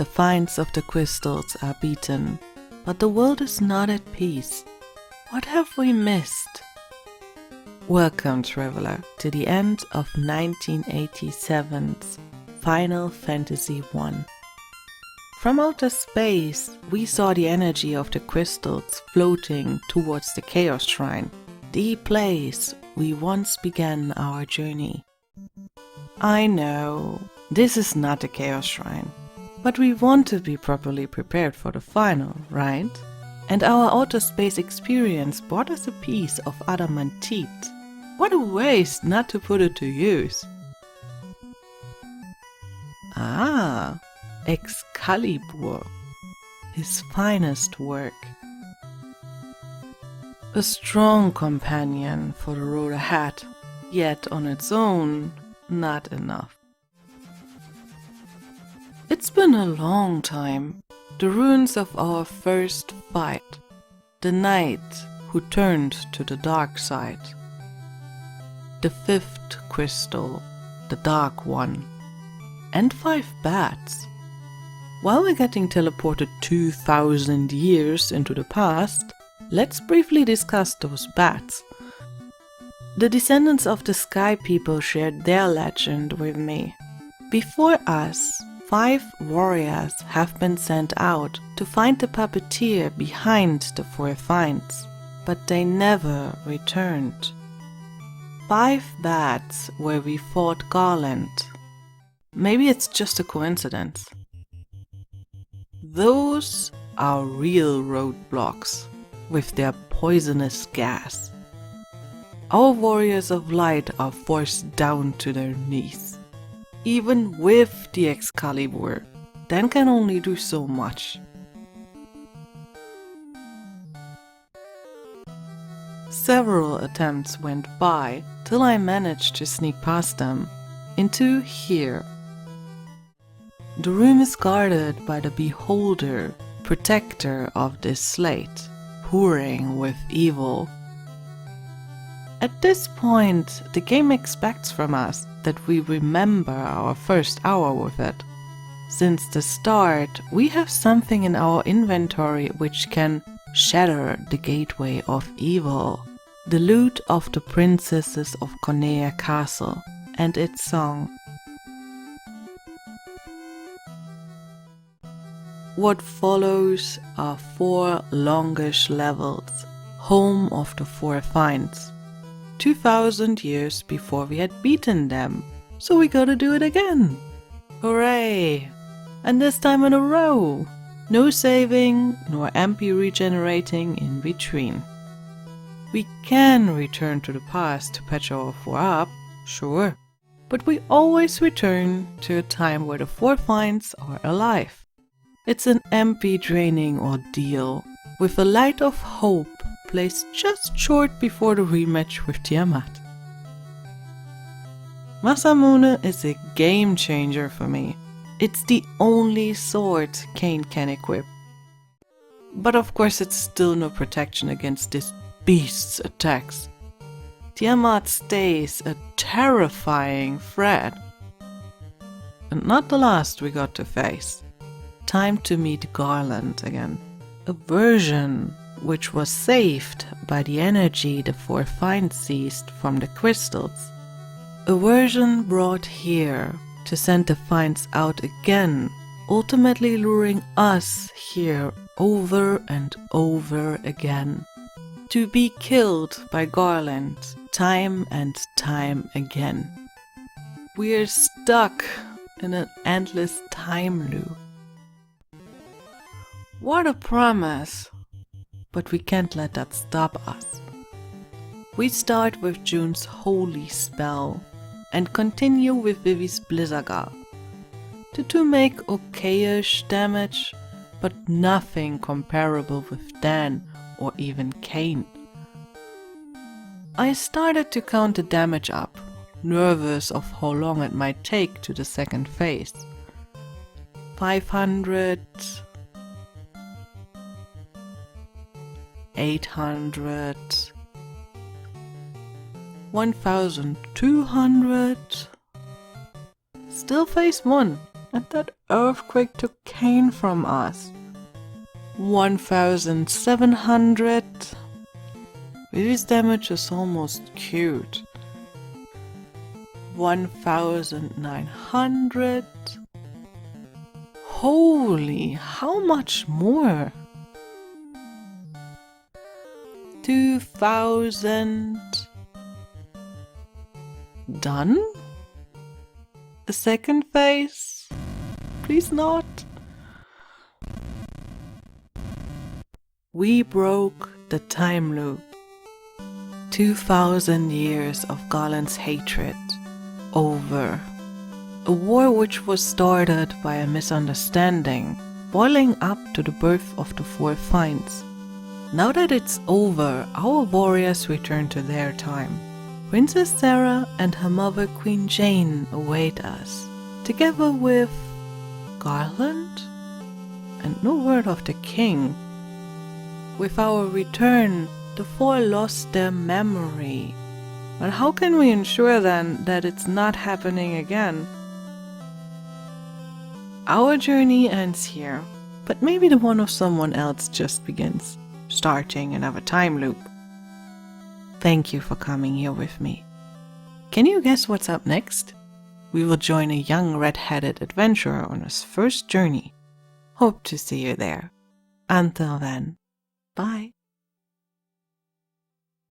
The finds of the crystals are beaten, but the world is not at peace. What have we missed? Welcome, traveler, to the end of 1987's Final Fantasy I. From outer space, we saw the energy of the crystals floating towards the Chaos Shrine, the place we once began our journey. I know, this is not a Chaos Shrine, but we want to be properly prepared for the final, right? And our outer space experience brought us a piece of adamantite. What a waste not to put it to use. Ah, Excalibur, his finest work. A strong companion for the road ahead, yet on its own, not enough. It's been a long time. The ruins of our first fight. The knight who turned to the dark side. The fifth crystal, the dark one. And 5 bats. While we're getting teleported 2000 years into the past, let's briefly discuss those bats. The descendants of the Sky People shared their legend with me. Before us, 5 warriors have been sent out to find the puppeteer behind the 4 finds, but they never returned. 5 bats where we fought Garland. Maybe it's just a coincidence. Those are real roadblocks with their poisonous gas. Our warriors of light are forced down to their knees. Even with the Excalibur, Dan can only do so much. Several attempts went by till I managed to sneak past them into here. The room is guarded by the Beholder, protector of this slate, pouring with evil. At this point, the game expects from us that we remember our first hour with it. Since the start, we have something in our inventory which can shatter the gateway of evil. The lute of the princesses of Cornea Castle and its song. What follows are 4 longish levels, home of the 4 finds. 2000 years before we had beaten them, so we gotta do it again. Hooray! And this time in a row. No saving, nor MP regenerating in between. We can return to the past to patch our 4 up, sure, but we always return to a time where the 4 finds are alive. It's an MP draining ordeal, with a light of hope placed just short before the rematch with Tiamat. Masamune is a game changer for me. It's the only sword Kain can equip. But of course it's still no protection against this beast's attacks. Tiamat stays a terrifying threat. And not the last we got to face. Time to meet Garland again. A version which was saved by the energy the 4 finds seized from the crystals. A version brought here to send the finds out again, ultimately luring us here over and over again. To be killed by Garland time and time again. We're stuck in an endless time loop. What a promise! But we can't let that stop us. We start with June's holy spell and continue with Vivi's Blizzaga. The 2 make okayish damage, but nothing comparable with Dan or even Kain. I started to count the damage up, nervous of how long it might take to the second phase. 500... 800, 1200, still phase 1, And that earthquake took Kane from us. 1,700. This damage is almost cute. 1,900. Holy, how much more? 2,000. Done? A second phase? Please not. We broke the time loop. 2,000 years of Galen's hatred over. A war which was started by a misunderstanding, boiling up to the birth of the four finds. Now that it's over, our warriors return to their time. Princess Sarah and her mother Queen Jane await us, together with Garland? And no word of the king. With our return, the four lost their memory. But how can we ensure then that it's not happening again? Our journey ends here, but maybe the one of someone else just begins, starting another time loop. Thank you for coming here with me. Can you guess what's up next? We will join a young red-headed adventurer on his first journey. Hope to see you there. Until then, bye.